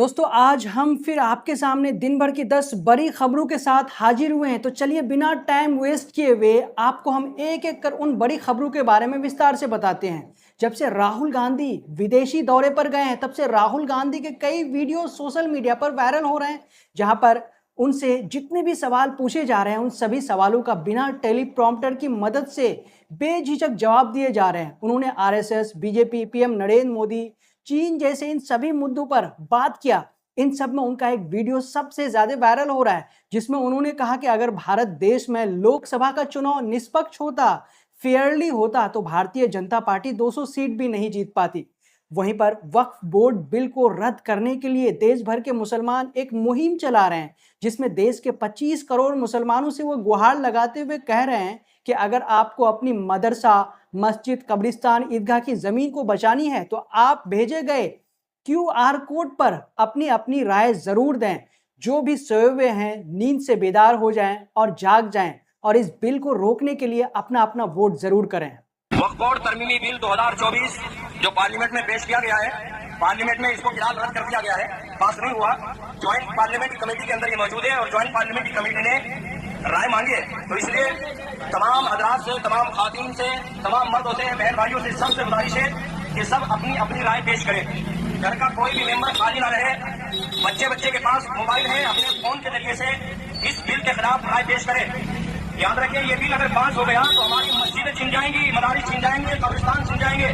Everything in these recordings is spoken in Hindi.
दोस्तों आज हम फिर आपके सामने दिन भर की 10 बड़ी खबरों के साथ हाजिर हुए हैं। तो चलिए बिना टाइम वेस्ट किए हुए आपको हम एक एक कर उन बड़ी खबरों के बारे में विस्तार से बताते हैं। जब से राहुल गांधी विदेशी दौरे पर गए हैं तब से राहुल गांधी के कई वीडियो सोशल मीडिया पर वायरल हो रहे हैं, जहां पर उनसे जितने भी सवाल पूछे जा रहे हैं उन सभी सवालों का बिना टेलीप्रॉम्प्टर की मदद से बेझिझक जवाब दिए जा रहे हैं। उन्होंने RSS, BJP, PM Narendra Modi, चीन जैसे इन सभी मुद्दों पर बात किया। इन सब में उनका एक वीडियो सबसे ज्यादा वायरल हो रहा है, जिसमें उन्होंने कहा कि अगर भारत देश में लोकसभा का चुनाव निष्पक्ष होता, फेयरली होता, तो भारतीय जनता पार्टी 200 सीट भी नहीं जीत पाती। वहीं पर वक्फ बोर्ड बिल को रद्द करने के लिए देश भर के मुसलमान एक मुहिम चला रहे हैं, जिसमें देश के 25 करोड़ मुसलमानों से वो गुहार लगाते हुए कह रहे हैं कि अगर आपको अपनी मदरसा, मस्जिद, कब्रिस्तान, ईदगाह की जमीन को बचानी है तो आप भेजे गए क्यूआर कोड पर अपनी अपनी राय जरूर दें। जो भी सोए हुए हैं नींद से बेदार हो जाएं और जाग जाएं और इस बिल को रोकने के लिए अपना अपना वोट जरूर करें। वक्फ बोर्ड तरमीमी बिल 2024 जो पार्लियामेंट में पेश किया गया है, पार्लियामेंट में इसको फिलहाल रद्द कर दिया गया है, पास नहीं हुआ। ज्वाइंट पार्लियामेंट्री कमेटी के अंदर ये मौजूद है और ज्वाइंट पार्लियामेंट्री कमेटी ने राय मांगी है। तो इसलिए तमाम हजरात से, तमाम खातून से, तमाम मर्दों से, बहन भाइयों से सबसे गुजारिश है कि सब अपनी अपनी राय पेश करें। घर का कोई भी मेंबर खाली ना रहे। बच्चे के पास मोबाइल है, अपने फोन के जरिए से इस बिल के खिलाफ राय पेश करें। याद रखिए, ये बिल अगर पास हो गया तो हमारी मस्जिदें छिन जाएंगी, मदारिस छिन जाएंगे, कब्रिस्तान छिन जाएंगे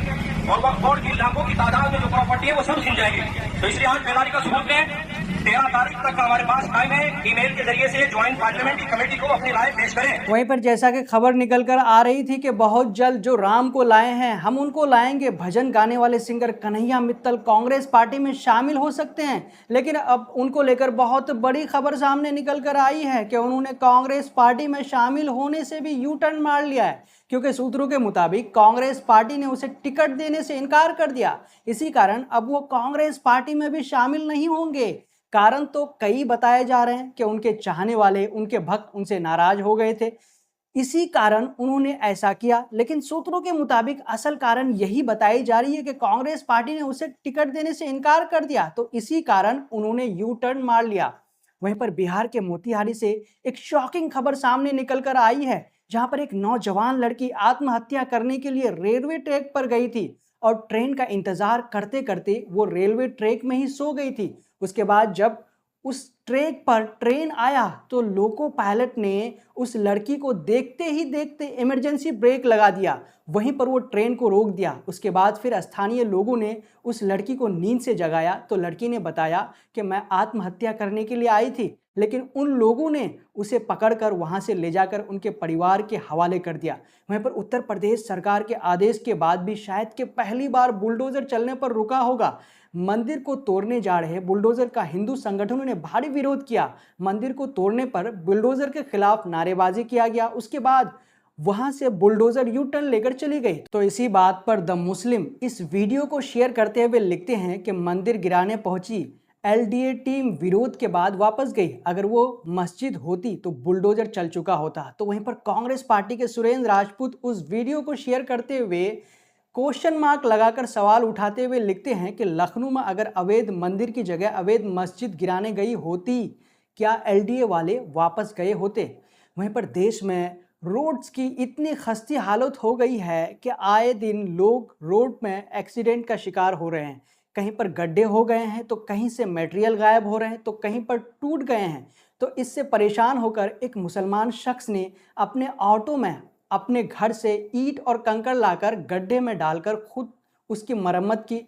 और वक्फ बोर्ड की लाखों की तादाद में जो प्रॉपर्टी है वो सब छिन जाएगी। तो इसलिए आज बेदारी का सबूत दें। 13 तारीख तक का हमारे पास टाइम है। ईमेल के जरिए से ज्वाइंट पार्लियामेंट्री कमेटी को अपनी राय पेश करें। वहीं पर जैसा कि खबर निकल कर आ रही थी कि बहुत जल्द जो राम को लाए हैं हम उनको लाएंगे, भजन गाने वाले सिंगर कन्हैया मित्तल कांग्रेस पार्टी में शामिल हो सकते हैं। लेकिन अब उनको लेकर बहुत बड़ी खबर सामने निकल कर आई है कि उन्होंने कांग्रेस पार्टी में शामिल होने से भी यू टर्न मार लिया है, क्योंकि सूत्रों के मुताबिक कांग्रेस पार्टी ने उसे टिकट देने से इनकार कर दिया। इसी कारण अब वो कांग्रेस पार्टी में भी शामिल नहीं होंगे। कारण तो कई बताए जा रहे हैं कि उनके चाहने वाले, उनके भक्त उनसे नाराज हो गए थे, इसी कारण उन्होंने ऐसा किया। लेकिन सूत्रों के मुताबिक असल कारण यही बताई जा रही है कि कांग्रेस पार्टी ने उसे टिकट देने से इनकार कर दिया, तो इसी कारण उन्होंने यू टर्न मार लिया। वहीं पर बिहार के मोतिहारी से एक शॉकिंग खबर सामने निकल कर आई है, जहां पर एक नौजवान लड़की आत्महत्या करने के लिए रेलवे ट्रैक पर गई थी और ट्रेन का इंतजार करते करते वो रेलवे ट्रैक में ही सो गई थी। उसके बाद जब उस ट्रैक पर ट्रेन आया तो लोको पायलट ने उस लड़की को देखते ही देखते इमरजेंसी ब्रेक लगा दिया, वहीं पर वो ट्रेन को रोक दिया। उसके बाद फिर स्थानीय लोगों ने उस लड़की को नींद से जगाया तो लड़की ने बताया कि मैं आत्महत्या करने के लिए आई थी, लेकिन उन लोगों ने उसे पकड़कर वहां से ले जाकर उनके परिवार के हवाले कर दिया। वहीं पर उत्तर प्रदेश सरकार के आदेश के बाद भी शायद कि पहली बार बुलडोजर चलने पर रुका होगा। मंदिर को तोड़ने जा रहे बुलडोजर का हिंदू संगठनों ने भारी विरोध किया। मंदिर को तोड़ने पर बुलडोजर के खिलाफ नारेबाजी किया गया। उसके बाद वहां से बुलडोजर यू टर्न लेकर चली गई। तो इसी बात पर द मुस्लिम इस वीडियो को शेयर करते हुए लिखते हैं कि मंदिर गिराने पहुंची एलडीए टीम विरोध के बाद वापस गई। अगर वो मस्जिद होती तो बुलडोजर चल चुका होता। तो वहीं पर कांग्रेस पार्टी के सुरेंद्र राजपूत उस वीडियो को शेयर करते हुए क्वेश्चन मार्क लगाकर सवाल उठाते हुए लिखते हैं कि लखनऊ में अगर अवैध मंदिर की जगह अवैध मस्जिद गिराने गई होती, क्या एलडीए वाले वापस गए होते? वहीं पर देश में रोड्स की इतनी खस्ती हालत हो गई है कि आए दिन लोग रोड में एक्सीडेंट का शिकार हो रहे हैं। कहीं पर गड्ढे हो गए हैं तो कहीं से मटेरियल गायब हो रहे हैं तो कहीं पर टूट गए हैं। तो इससे परेशान होकर एक मुसलमान शख्स ने अपने ऑटो में अपने घर से ईंट और कंकड़ लाकर गड्ढे में डालकर खुद उसकी मरम्मत की।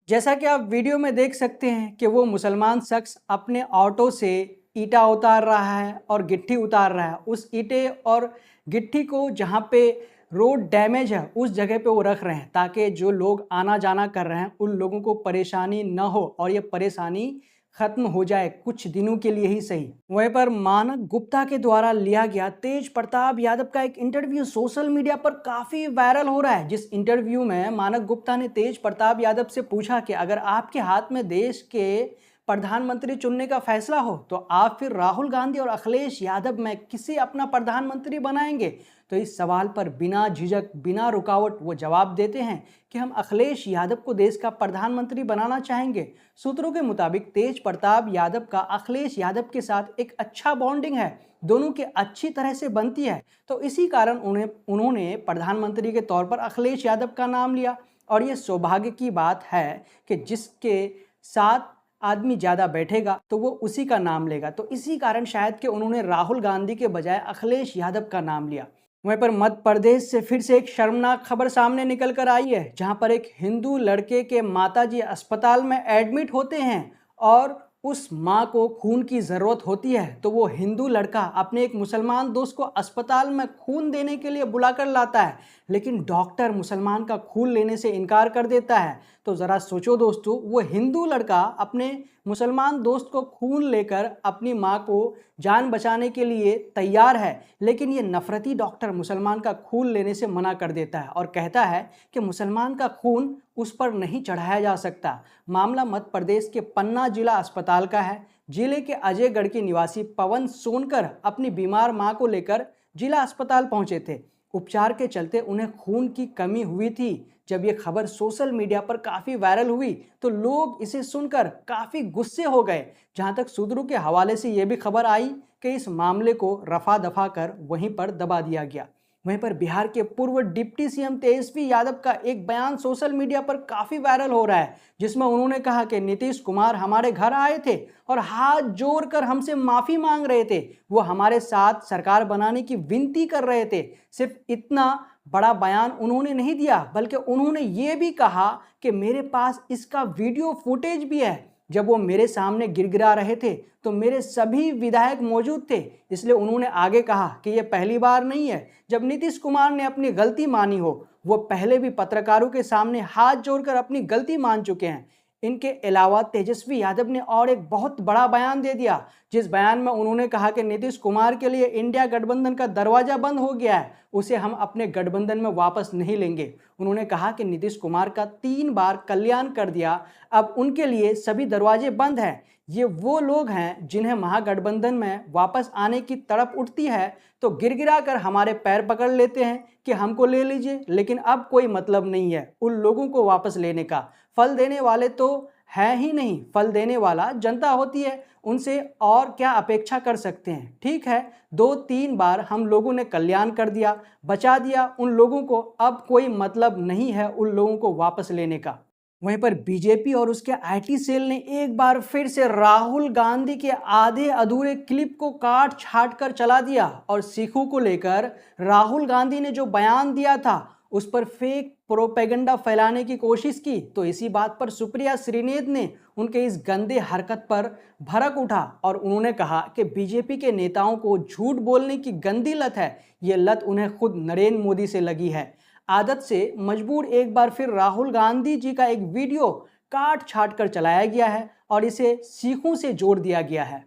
जैसा कि आप वीडियो में देख सकते हैं कि वो मुसलमान शख्स अपने ऑटो से ईंटा उतार रहा है और गिट्टी उतार रहा है। उस ईंटे और गिट्टी को जहाँ पे रोड डैमेज है उस जगह पे वो रख रहे हैं, ताकि जो लोग आना जाना कर रहे हैं उन लोगों को परेशानी न हो और ये परेशानी खत्म हो जाए, कुछ दिनों के लिए ही सही। वहीं पर मानक गुप्ता के द्वारा लिया गया तेज प्रताप यादव का एक इंटरव्यू सोशल मीडिया पर काफी वायरल हो रहा है, जिस इंटरव्यू में मानक गुप्ता ने तेज प्रताप यादव से पूछा कि अगर आपके हाथ में देश के प्रधानमंत्री चुनने का फैसला हो तो आप फिर राहुल गांधी और अखिलेश यादव में किसे अपना प्रधानमंत्री बनाएंगे? तो इस सवाल पर बिना झिझक बिना रुकावट वो जवाब देते हैं कि हम अखिलेश यादव को देश का प्रधानमंत्री बनाना चाहेंगे। सूत्रों के मुताबिक तेज प्रताप यादव का अखिलेश यादव के साथ एक अच्छा बॉन्डिंग है, दोनों की अच्छी तरह से बनती है, तो इसी कारण उन्होंने प्रधानमंत्री के तौर पर अखिलेश यादव का नाम लिया। और ये सौभाग्य की बात है कि जिसके साथ आदमी ज़्यादा बैठेगा तो वो उसी का नाम लेगा, तो इसी कारण शायद कि उन्होंने राहुल गांधी के बजाय अखिलेश यादव का नाम लिया। वहीं पर मध्य प्रदेश से फिर से एक शर्मनाक खबर सामने निकल कर आई है, जहां पर एक हिंदू लड़के के माताजी अस्पताल में एडमिट होते हैं और उस माँ को खून की ज़रूरत होती है, तो वो हिंदू लड़का अपने एक मुसलमान दोस्त को अस्पताल में खून देने के लिए बुलाकर लाता है, लेकिन डॉक्टर मुसलमान का खून लेने से इनकार कर देता है। तो ज़रा सोचो दोस्तों, वो हिंदू लड़का अपने मुसलमान दोस्त को खून लेकर अपनी माँ को जान बचाने के लिए तैयार है, लेकिन ये नफरती डॉक्टर मुसलमान का खून लेने से मना कर देता है और कहता है कि मुसलमान का खून उस पर नहीं चढ़ाया जा सकता। मामला मध्य प्रदेश के पन्ना जिला अस्पताल का है। जिले के अजयगढ़ के निवासी पवन सोनकर अपनी बीमार मां को लेकर जिला अस्पताल पहुंचे थे। उपचार के चलते उन्हें खून की कमी हुई थी। जब ये खबर सोशल मीडिया पर काफ़ी वायरल हुई तो लोग इसे सुनकर काफ़ी गुस्से हो गए। जहां तक सूत्रों के हवाले से ये भी खबर आई कि इस मामले को रफा दफा कर वहीं पर दबा दिया गया। वहीं पर बिहार के पूर्व डिप्टी सीएम तेजस्वी यादव का एक बयान सोशल मीडिया पर काफ़ी वायरल हो रहा है, जिसमें उन्होंने कहा कि नीतीश कुमार हमारे घर आए थे और हाथ जोड़कर हमसे माफ़ी मांग रहे थे, वो हमारे साथ सरकार बनाने की विनती कर रहे थे। सिर्फ इतना बड़ा बयान उन्होंने नहीं दिया, बल्कि उन्होंने ये भी कहा कि मेरे पास इसका वीडियो फुटेज भी है। जब वो मेरे सामने गिड़गिड़ा रहे थे तो मेरे सभी विधायक मौजूद थे, इसलिए उन्होंने आगे कहा कि यह पहली बार नहीं है जब नीतीश कुमार ने अपनी गलती मानी हो। वो पहले भी पत्रकारों के सामने हाथ जोड़कर अपनी गलती मान चुके हैं। इनके अलावा तेजस्वी यादव ने और एक बहुत बड़ा बयान दे दिया, जिस बयान में उन्होंने कहा कि नीतीश कुमार के लिए इंडिया गठबंधन का दरवाजा बंद हो गया है, उसे हम अपने गठबंधन में वापस नहीं लेंगे। उन्होंने कहा कि नीतीश कुमार का 3 बार कल्याण कर दिया, अब उनके लिए सभी दरवाजे बंद हैं। ये वो लोग हैं जिन्हें महागठबंधन में वापस आने की तड़प उठती है तो गिड़गिड़ा कर हमारे पैर पकड़ लेते हैं कि हमको ले लीजिए, लेकिन अब कोई मतलब नहीं है उन लोगों को वापस लेने का। फल देने वाले तो है ही नहीं, फल देने वाला जनता होती है, उनसे और क्या अपेक्षा कर सकते हैं। ठीक है, 2-3 बार हम लोगों ने कल्याण कर दिया, बचा दिया उन लोगों को, अब कोई मतलब नहीं है उन लोगों को वापस लेने का। वहीं पर बीजेपी और उसके आईटी सेल ने एक बार फिर से राहुल गांधी के आधे अधूरे क्लिप को काट छाट कर चला दिया और सिखों को लेकर राहुल गांधी ने जो बयान दिया था उस पर फेक प्रोपेगेंडा फैलाने की कोशिश की। तो इसी बात पर सुप्रिया श्रीनेत ने उनके इस गंदे हरकत पर भड़क उठा और उन्होंने कहा कि बीजेपी के नेताओं को झूठ बोलने की गंदी लत है। ये लत उन्हें खुद नरेंद्र मोदी से लगी है। आदत से मजबूर एक बार फिर राहुल गांधी जी का एक वीडियो काट छाट कर चलाया गया है और इसे सिखों से जोड़ दिया गया है।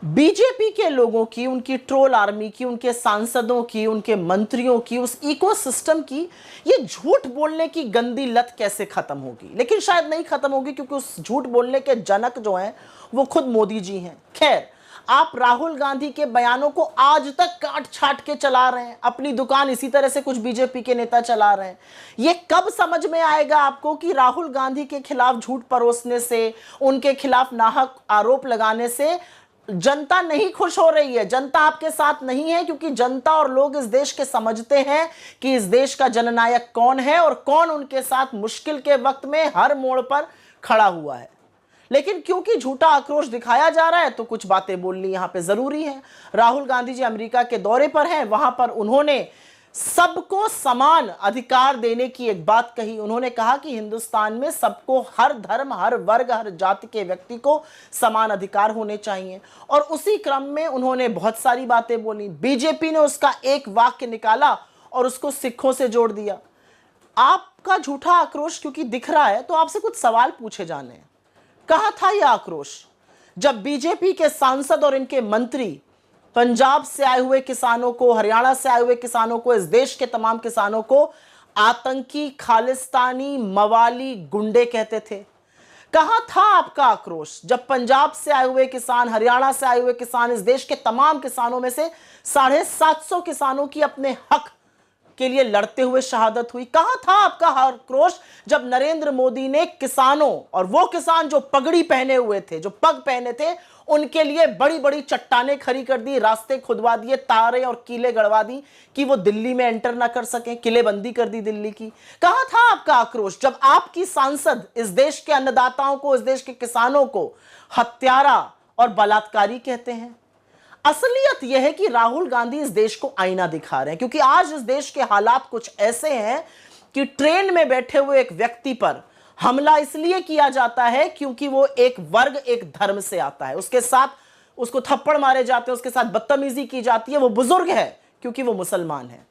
बीजेपी के लोगों की, उनकी ट्रोल आर्मी की, उनके सांसदों की, उनके मंत्रियों की, उस इकोसिस्टम की ये झूठ बोलने की गंदी लत कैसे खत्म होगी? लेकिन शायद नहीं खत्म होगी, क्योंकि उस झूठ बोलने के जनक जो हैं वो खुद मोदी जी हैं। खैर, आप राहुल गांधी के बयानों को आज तक काट छाट के चला रहे हैं, अपनी दुकान इसी तरह से कुछ बीजेपी के नेता चला रहे हैं। ये कब समझ में आएगा आपको कि राहुल गांधी के खिलाफ झूठ परोसने से, उनके खिलाफ नाहक आरोप लगाने से जनता नहीं खुश हो रही है, जनता आपके साथ नहीं है, क्योंकि जनता और लोग इस देश के समझते हैं कि इस देश का जननायक कौन है और कौन उनके साथ मुश्किल के वक्त में हर मोड़ पर खड़ा हुआ है। लेकिन क्योंकि झूठा आक्रोश दिखाया जा रहा है तो कुछ बातें बोलनी यहां पे जरूरी है। राहुल गांधी जी अमेरिका के दौरे पर हैं, वहां पर उन्होंने सबको समान अधिकार देने की एक बात कही। उन्होंने कहा कि हिंदुस्तान में सबको, हर धर्म, हर वर्ग, हर जाति के व्यक्ति को समान अधिकार होने चाहिए, और उसी क्रम में उन्होंने बहुत सारी बातें बोली। बीजेपी ने उसका एक वाक्य निकाला और उसको सिखों से जोड़ दिया। आपका झूठा आक्रोश क्योंकि दिख रहा है तो आपसे कुछ सवाल पूछे जाने हैं। कहां था यह आक्रोश जब बीजेपी के सांसद और इनके मंत्री पंजाब से आए हुए किसानों को, हरियाणा से आए हुए किसानों को, इस देश के तमाम किसानों को आतंकी, खालिस्तानी, मवाली, गुंडे कहते थे? कहां था आपका आक्रोश जब पंजाब से आए हुए किसान, हरियाणा से आए हुए किसान, इस देश के तमाम किसानों में से 750 किसानों की अपने हक के लिए लड़ते हुए शहादत हुई? कहां था आपका आक्रोश जब नरेंद्र मोदी ने किसानों, और वो किसान जो पगड़ी पहने हुए थे, जो पग पहने थे, उनके लिए बड़ी बड़ी चट्टानें खड़ी कर दी, रास्ते खुदवा दिए, तारे और कीले गड़वा दी कि वो दिल्ली में एंटर ना कर सकें, किलेबंदी कर दी दिल्ली की? कहां था आपका आक्रोश जब आपकी सांसद इस देश के अन्नदाताओं को, इस देश के किसानों को हत्यारा और बलात्कारी कहते हैं? असलियत यह है कि राहुल गांधी इस देश को आईना दिखा रहे हैं, क्योंकि आज इस देश के हालात कुछ ऐसे हैं कि ट्रेन में बैठे हुए एक व्यक्ति पर हमला इसलिए किया जाता है क्योंकि वो एक वर्ग, एक धर्म से आता है, उसके साथ उसको थप्पड़ मारे जाते हैं, उसके साथ बदतमीजी की जाती है, वो बुजुर्ग है क्योंकि वो मुसलमान है।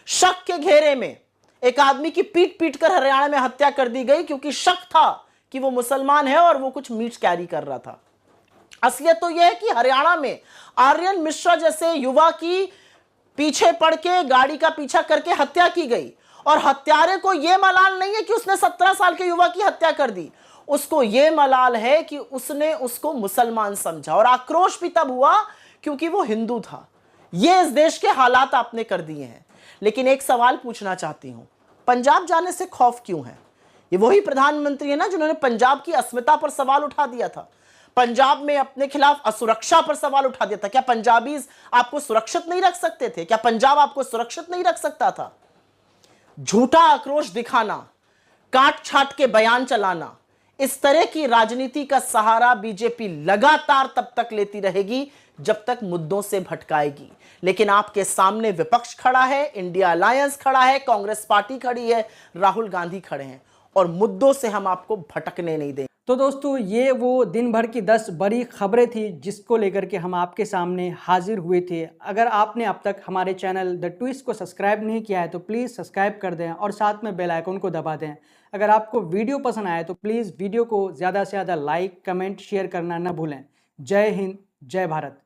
शक के घेरे में एक आदमी की पीट पीट कर हरियाणा में हत्या कर दी गई क्योंकि शक था कि वो मुसलमान है और वो कुछ मीट कैरी कर रहा था। असलियत तो यह है कि हरियाणा में आर्यन मिश्रा जैसे युवा की पीछे पड़ के, गाड़ी का पीछा करके हत्या की गई, और हत्यारे को यह मलाल नहीं है कि उसने 17 साल के युवा की हत्या कर दी, उसको यह मलाल है कि उसने उसको मुसलमान समझा, और आक्रोश भी तब हुआ क्योंकि वो हिंदू था। यह इस देश के हालात आपने कर दिए हैं। लेकिन एक सवाल पूछना चाहती हूं, पंजाब जाने से खौफ क्यों है? ये वही प्रधानमंत्री है ना जिन्होंने पंजाब की अस्मिता पर सवाल उठा दिया था, पंजाब में अपने खिलाफ असुरक्षा पर सवाल उठा दिया था। क्या पंजाबीज आपको सुरक्षित नहीं रख सकते थे? क्या पंजाब आपको सुरक्षित नहीं रख सकता था? झूठा आक्रोश दिखाना, काट छाट के बयान चलाना, इस तरह की राजनीति का सहारा बीजेपी लगातार तब तक लेती रहेगी जब तक मुद्दों से भटकाएगी। लेकिन आपके सामने विपक्ष खड़ा है, इंडिया अलायंस खड़ा है, कांग्रेस पार्टी खड़ी है, राहुल गांधी खड़े हैं, और मुद्दों से हम आपको भटकने नहीं देंगे। तो दोस्तों, ये वो दिन भर की 10 बड़ी खबरें थी जिसको लेकर के हम आपके सामने हाजिर हुए थे। अगर आपने अब तक हमारे चैनल द ट्विस्ट को सब्सक्राइब नहीं किया है तो प्लीज़ सब्सक्राइब कर दें और साथ में बेल आइकन को दबा दें। अगर आपको वीडियो पसंद आए तो प्लीज़ वीडियो को ज़्यादा से ज़्यादा लाइक, कमेंट, शेयर करना न भूलें। जय हिंद, जय भारत।